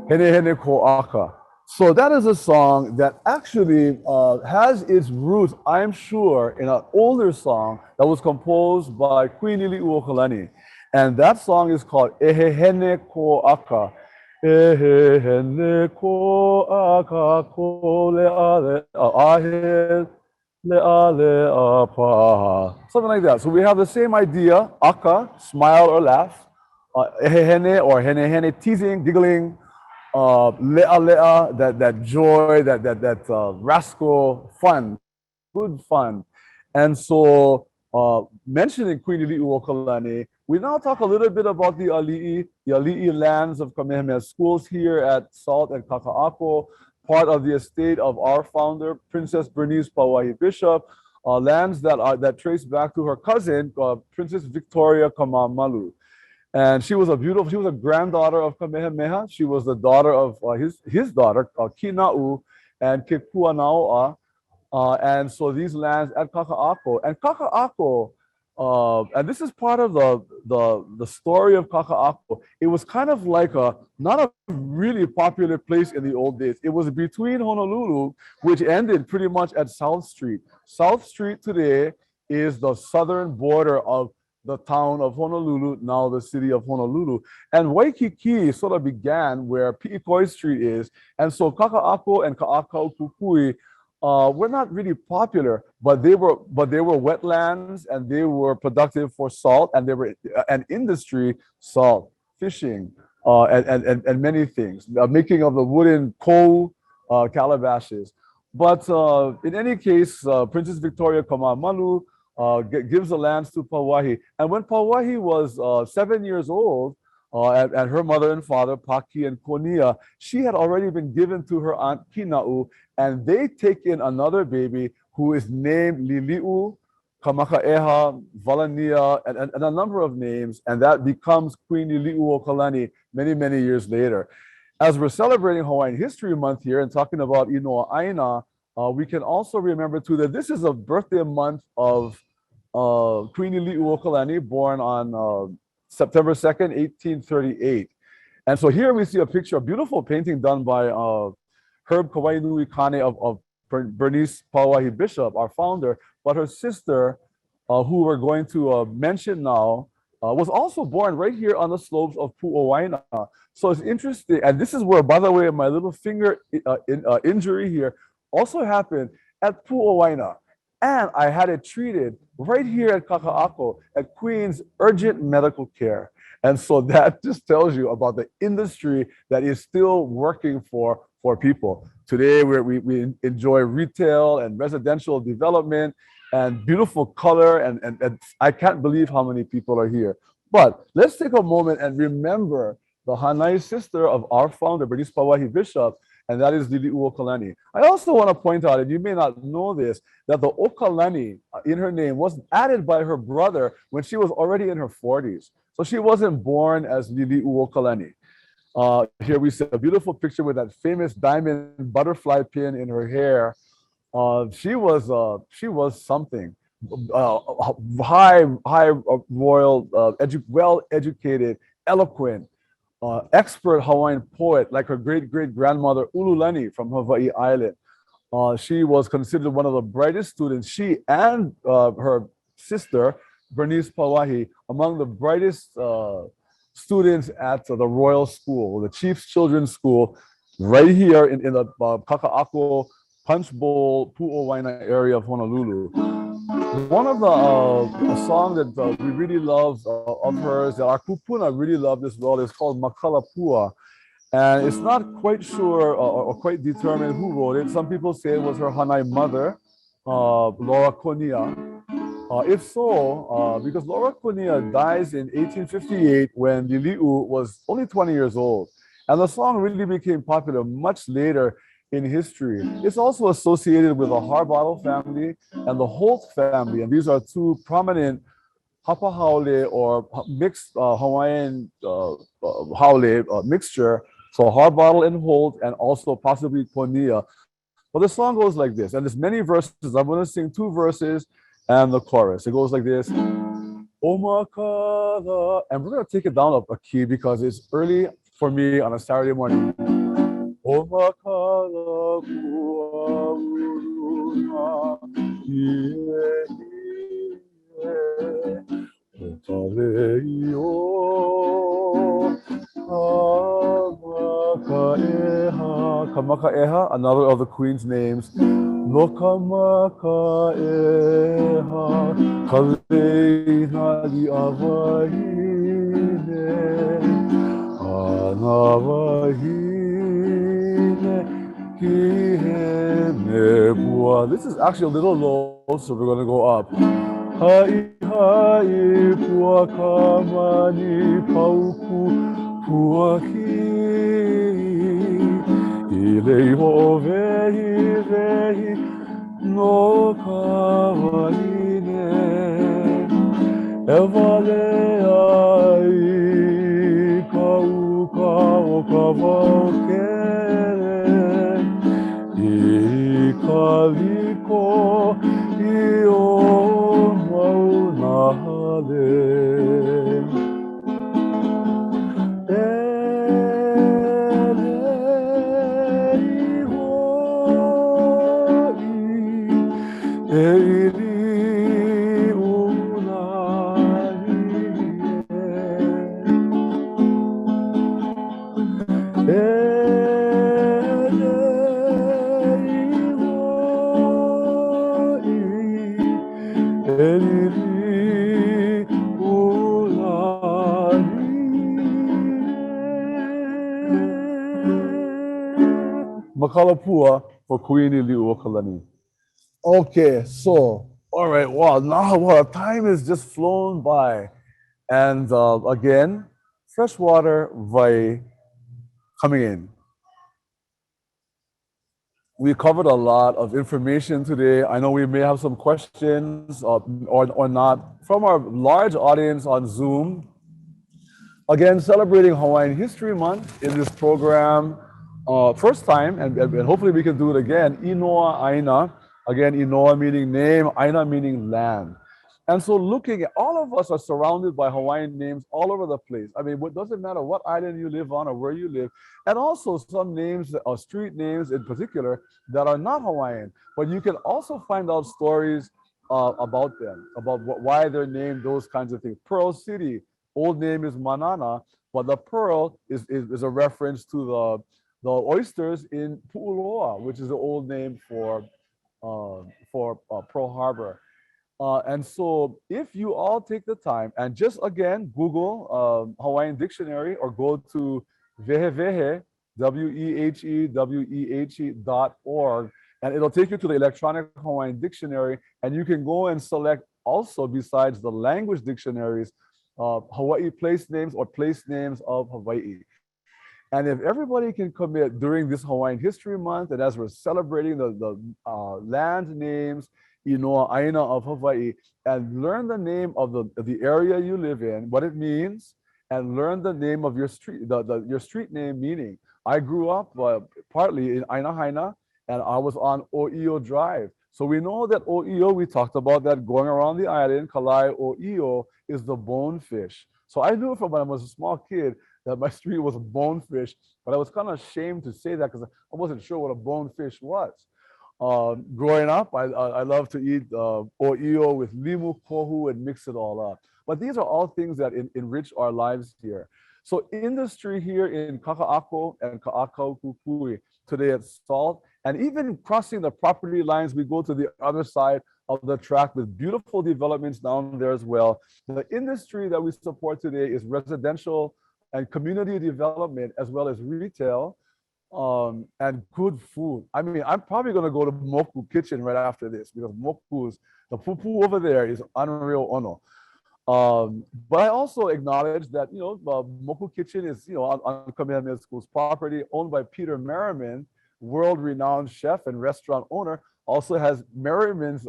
Hene Hene Ko'aka. So that is a song that actually has its roots, I'm sure, in an older song that was composed by Queen Iliuokalani. And that song is called Ehe Hene Ko'aka. Ehe hene ko'aka ko le'ale ahe le'ale apaha. Something like that. So we have the same idea, aka, smile or laugh, ehe hene or hene hene, teasing, giggling, le'a le'a, that joy, that rascal fun, good fun. And so mentioning Queen Iliuokalani, we now talk a little bit about the Ali'i lands of Kamehameha Schools here at Salt and Kakaako, part of the estate of our founder, Princess Bernice Pauahi Bishop, lands that trace back to her cousin, Princess Victoria Kamamalu. And she was a granddaughter of Kamehameha. She was the daughter of his daughter, Kina'u and Kekuanao'a. And so these lands at Kakaako. And Kakaako, and this is part of the story of Kakaako. It was kind of like not a really popular place in the old days. It was between Honolulu, which ended pretty much at South Street. South Street today is the southern border of the town of Honolulu, now the city of Honolulu. And Waikiki sort of began where Pi'ikoi Street is. And so Kakaako and Ka'akau Kukui were not really popular, but they were wetlands and they were productive for salt, and they were an industry, salt, fishing, and many things, the making of the wooden kou calabashes. But in any case, Princess Victoria Kamamalu gives the lands to Pauahi. And when Pauahi was 7 years old, and her mother and father, Paki and Konia, she had already been given to her aunt Kina'u, and they take in another baby who is named Lili'u, Kamakaeha, Valania, and a number of names, and that becomes Queen Iliuokalani many, many years later. As we're celebrating Hawaiian History Month here and talking about Inoa ʻāina, we can also remember too that this is a birthday month of Queen Iliuokalani, born on September 2nd, 1838. And so here we see a picture, a beautiful painting done by Herb Kawainui Kane of Bernice Pauahi Bishop, our founder, but her sister, who we're going to mention now, was also born right here on the slopes of Pu'oaina. So it's interesting, and this is where, by the way, my little finger injury here also happened at Pu'oaina. And I had it treated right here at Kakaako at Queen's Urgent Medical Care. And so that just tells you about the industry that is still working for people. Today, we enjoy retail and residential development and beautiful color. And I can't believe how many people are here. But let's take a moment and remember the Hanai sister of our founder, Bernice Pawahi Bishop, and that is Lili'u Okalani. I also want to point out, and you may not know this, that the Okalani in her name was added by her brother when she was already in her 40s. So she wasn't born as Lili'u Okalani. Here we see a beautiful picture with that famous diamond butterfly pin in her hair. She was something. High royal, well-educated, eloquent, expert Hawaiian poet, like her great-great-grandmother Ululani from Hawaii Island. She was considered one of the brightest students. She and her sister, Bernice Pawahi, among the brightest students at the Royal School, the Chief's Children's School, right here in the Kakaako Punch Bowl, Pu'owaina area of Honolulu. One of the a song that we really love of hers, that our kupuna really loved as well, is called Makkalapua. And it's not quite sure or quite determined who wrote it. Some people say it was her Hanai mother, Laura Konia. If so, because Laura Konia dies in 1858 when Lili'u was only 20 years old. And the song really became popular much later in history. It's also associated with the Harbottle family and the Holt family. And these are two prominent hapa haole or mixed Hawaiian haole mixture. So Harbottle and Holt, and also possibly Konia. But the song goes like this, and there's many verses. I'm going to sing two verses and the chorus. It goes like this. Omakala, and we're going to take it down a key because it's early for me on a Saturday morning. Omakala kuauna Kamakaeha, another of the queen's names. No kamakaeha, kaleina di awahine, anawahine, kihenebua. This is actually a little low, so we're going to go up. Hai hai puakamani pauku puaki. Ilei ho vehi vehi no kawaine. Evale ai kauka o kawakere. I kaliko I o maunahale. Makkalapua for Queen Lili'u Okalani. Okay, so, all right, wow, now time has just flown by. And again, freshwater vai coming in. We covered a lot of information today. I know we may have some questions or not from our large audience on Zoom. Again, celebrating Hawaiian History Month in this program. First time, and hopefully we can do it again. Inoa, ʻāina. Again, Inoa meaning name, ʻāina meaning land. And so looking at, all of us are surrounded by Hawaiian names all over the place. I mean, it doesn't matter what island you live on or where you live. And also some names, or street names in particular, that are not Hawaiian. But you can also find out stories about them, about why they're named, those kinds of things. Pearl City, old name is Manana, but the pearl is a reference to the oysters in Pu'uloa, which is the old name for Pearl Harbor. And so if you all take the time and just again, Google Hawaiian Dictionary or go to wehewehe, wehewe.org, and it'll take you to the electronic Hawaiian dictionary, and you can go and select also, besides the language dictionaries, Hawaii place names or place names of Hawaii. And if everybody can commit during this Hawaiian History Month, and as we're celebrating the land names, Inoa, ʻāina of Hawaii, and learn the name of the area you live in, what it means, and learn the name of your street, your street name meaning. I grew up partly in Aina Haina, and I was on O'io Drive. So we know that O'io, we talked about that going around the island, Kalai O'io is the bonefish. So I knew from when I was a small kid that my street was a bonefish, but I was kind of ashamed to say that because I wasn't sure what a bonefish was. Growing up, I love to eat o'io with limu kohu and mix it all up. But these are all things that enrich our lives here. So industry here in Kakaako and Kakaako today it's salt. And even crossing the property lines, we go to the other side of the track with beautiful developments down there as well. The industry that we support today is residential and community development as well as retail. And good food. I mean, I'm probably going to go to Moku Kitchen right after this because Moku's, the pupu over there is unreal ono. But I also acknowledge that, Moku Kitchen is, on Kamehameha Schools property, owned by Peter Merriman, world-renowned chef and restaurant owner, also has Merriman's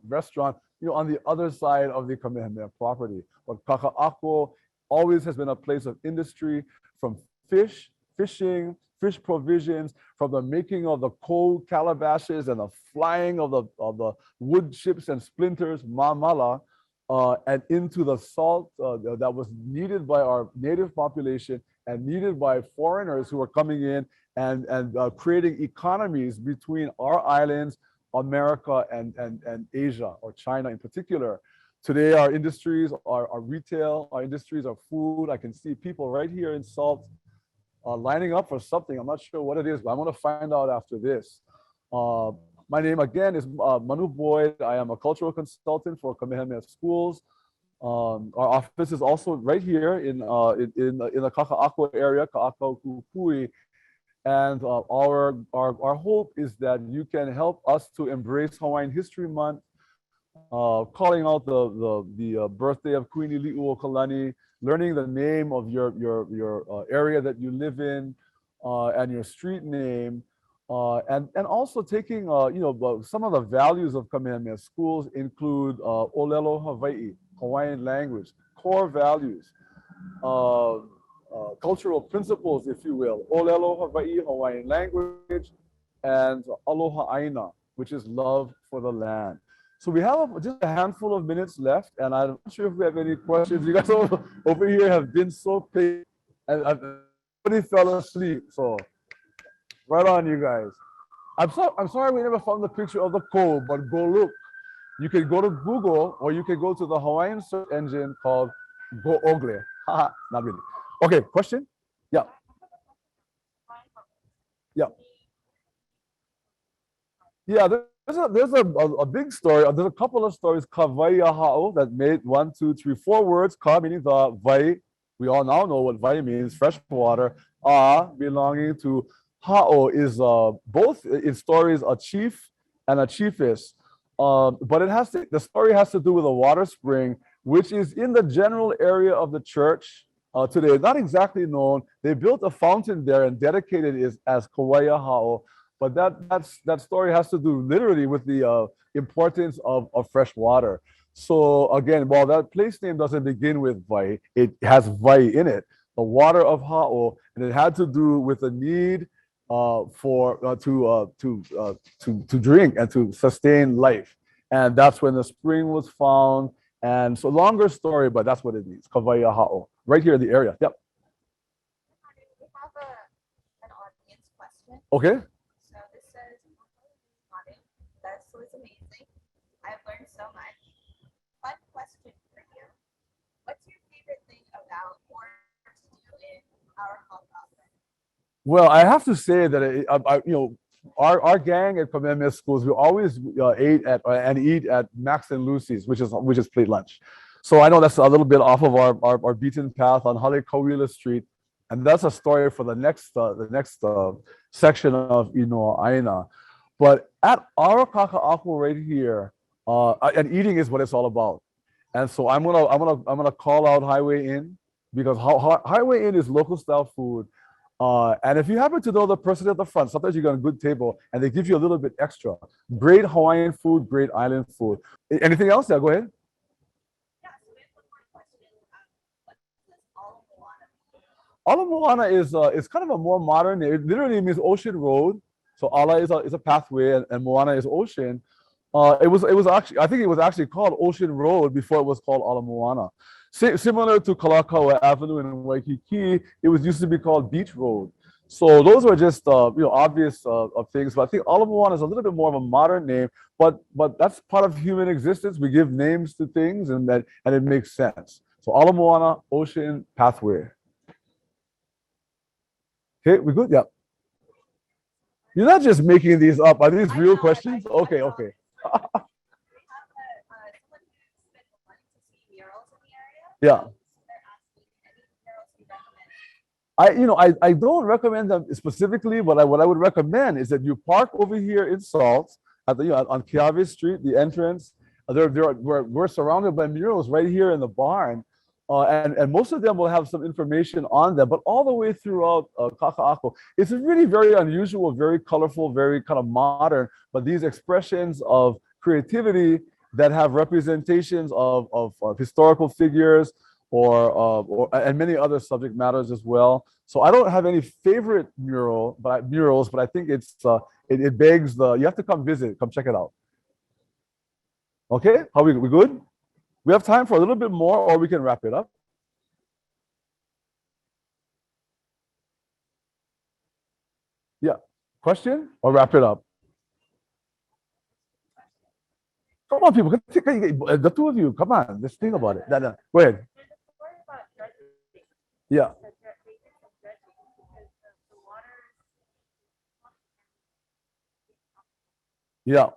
restaurant, on the other side of the Kamehameha property. But Kakaako always has been a place of industry, from fishing, fish provisions, from the making of the coal calabashes and the flying of the wood chips and splinters, mamala, and into the salt that was needed by our native population and needed by foreigners who were coming in and creating economies between our islands, America, and Asia, or China in particular. Today, our industries are retail, our industries are food. I can see people right here in salt lining up for something. I'm not sure what it is, but I'm going to find out after this. My name again is Manu Boyd. I am a cultural consultant for Kamehameha Schools. Our office is also right here in the Kakaako area, Kakaako. And our hope is that you can help us to embrace Hawaiian History Month, calling out the birthday of Queen Liuokalani, learning the name of your area that you live in, and your street name, and also taking some of the values of Kamehameha Schools include Olelo Hawaii, Hawaiian language, core values, cultural principles, if you will, Olelo Hawaii, Hawaiian language, and Aloha ʻāina, which is love for the land. So we have just a handful of minutes left, and I'm not sure if we have any questions. You guys over here have been so patient, and everybody fell asleep. So right on, you guys. I'm sorry we never found the picture of the coal, but go look. You can go to Google, or you can go to the Hawaiian search engine called Go Ogle. Haha, not really. Okay, question? Yeah. Yeah. Yeah, there's a big story. There's a couple of stories. Kawaia ha'o that made 1, 2, 3, 4 words. Ka meaning the vai. We all now know what vai means, fresh water. Belonging to ha'o is both in stories a chief and a chiefess. But the story has to do with a water spring, which is in the general area of the church today. Not exactly known. They built a fountain there and dedicated it as Kawaia ha'o. But that story has to do literally with the importance of fresh water. So again, while that place name doesn't begin with vai, it has vai in it, the water of ha'o, and it had to do with the need to drink and to sustain life. And that's when the spring was found. And so longer story, but that's what it means. Kawaia ha'o, right here in the area. Yep. We have an audience question. Okay. It's amazing. I've learned so much. Fun question for you. What's your favorite thing about or to do in our Kaka? Well, I have to say that our gang at Kamehameha Schools, we always ate at and eat at Max and Lucy's, which is plate lunch. So I know that's a little bit off of our beaten path on Halekauila Street, and that's a story for the next section of Inoa ʻāina. But at our Kakaako right here, and eating is what it's all about. And so I'm gonna call out Highway Inn because Highway Inn is local style food. And if you happen to know the person at the front, sometimes you got a good table and they give you a little bit extra. Great Hawaiian food, great island food. Anything else? Yeah, go ahead. Yeah, so we have one more question. What does Ala Moana mean? Ala Moana is kind of a more modern name. It literally means ocean road. So Ala is a pathway and Moana is ocean. It was actually, I think it was actually called Ocean Road before it was called Ala Moana. Similar to Kalakaua Avenue in Waikiki, it was used to be called Beach Road. So those were just obvious things. But I think Ala Moana is a little bit more of a modern name. But that's part of human existence. We give names to things, and it makes sense. So Ala Moana, ocean pathway. Okay, we good? Yeah. You're not just making these up. Are these real questions? Okay, okay. We have someone who's been wanting to see murals in the area. Yeah. So they're asking any murals you recommend. I don't recommend them specifically, but what I would recommend is that you park over here in Salt at the on Keawe Street, the entrance. We're surrounded by murals right here in the barn, and most of them will have some information on them. But all the way throughout Kakaako, it's really very unusual, very colorful, very kind of modern. But these expressions of creativity that have representations of historical figures and many other subject matters as well. So I don't have any favorite murals, but I think it begs you have to come visit, come check it out. Okay, we good? We have time for a little bit more, or we can wrap it up. Yeah, question or wrap it up? Come on, people, the two of you, come on, let's think about it. Go ahead. There's a story about dredging. Yeah. They did some dredging because the water Yeah.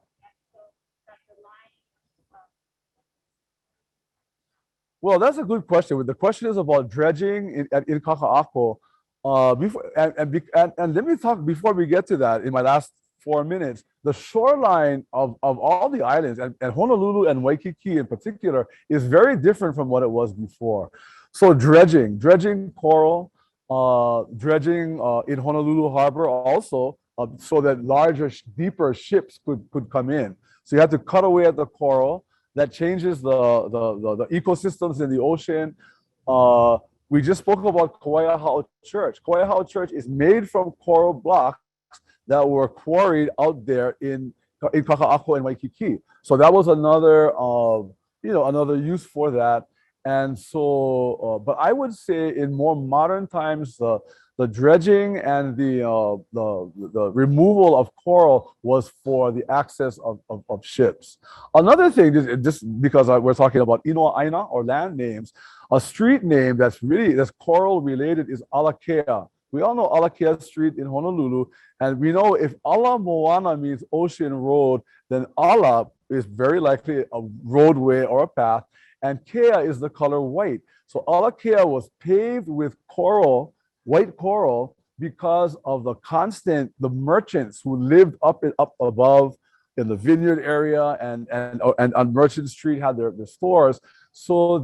Well, that's a good question. The question is about dredging in Kakaako. And let me talk before we get to that in my last 4 minutes. The shoreline of all the islands, and Honolulu and Waikiki in particular, is very different from what it was before. So dredging coral, dredging in Honolulu Harbor also, so that larger, deeper ships could come in. So you have to cut away at the coral. That changes the ecosystems in the ocean. We just spoke about Kauai Church. Kauai Church is made from coral blocks that were quarried out there in Kakaako and Waikiki. So that was another another use for that. And so, but I would say in more modern times, the dredging and the removal of coral was for the access of ships. Another thing, just because we're talking about Inoa, ʻāina, or land names, a street name that's coral related is Alakea. We all know Alakea Street in Honolulu, and we know if Ala Moana means ocean road, then Ala is very likely a roadway or a path, and Kea is the color white. So Alakea was paved with coral, white coral, because of the merchants who lived up above in the vineyard area and on Merchant Street had their stores. So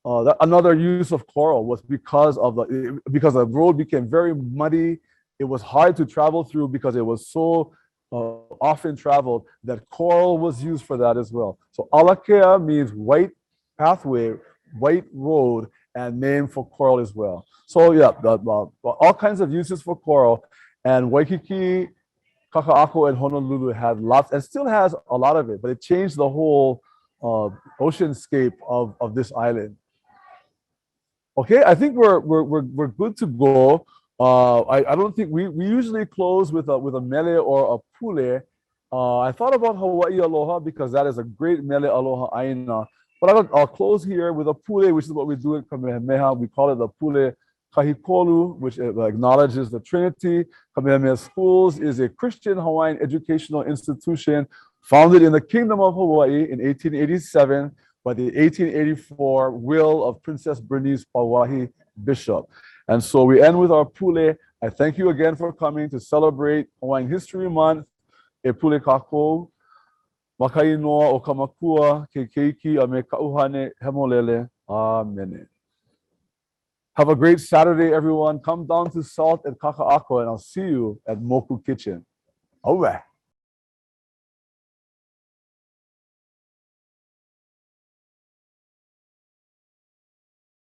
another use of coral was because the road became very muddy. It was hard to travel through because it was so often traveled that coral was used for that as well. So Alakea means white pathway, white road, and name for coral as well. So yeah, all kinds of uses for coral, and Waikiki, Kakaako, and Honolulu had lots, and still has a lot of it, but it changed the whole oceanscape of this island. Okay, I think we're good to go. I don't think we usually close with a mele or a pule. I thought about Hawaii Aloha because that is a great mele aloha ʻāina. But I'll close here with a pule, which is what we do at Kamehameha. We call it the pule kahikolu, which acknowledges the Trinity. Kamehameha Schools is a Christian Hawaiian educational institution founded in the Kingdom of Hawaii in 1887 by the 1884 will of Princess Bernice Pauahi Bishop. And so we end with our pule. I thank you again for coming to celebrate Hawaiian History Month. E pule kako, makai noa o kamakua, ke keiki a me kauhane hemolele. Amen. Have a great Saturday, everyone. Come down to Salt at Kakaako, and I'll see you at Moku Kitchen. All right.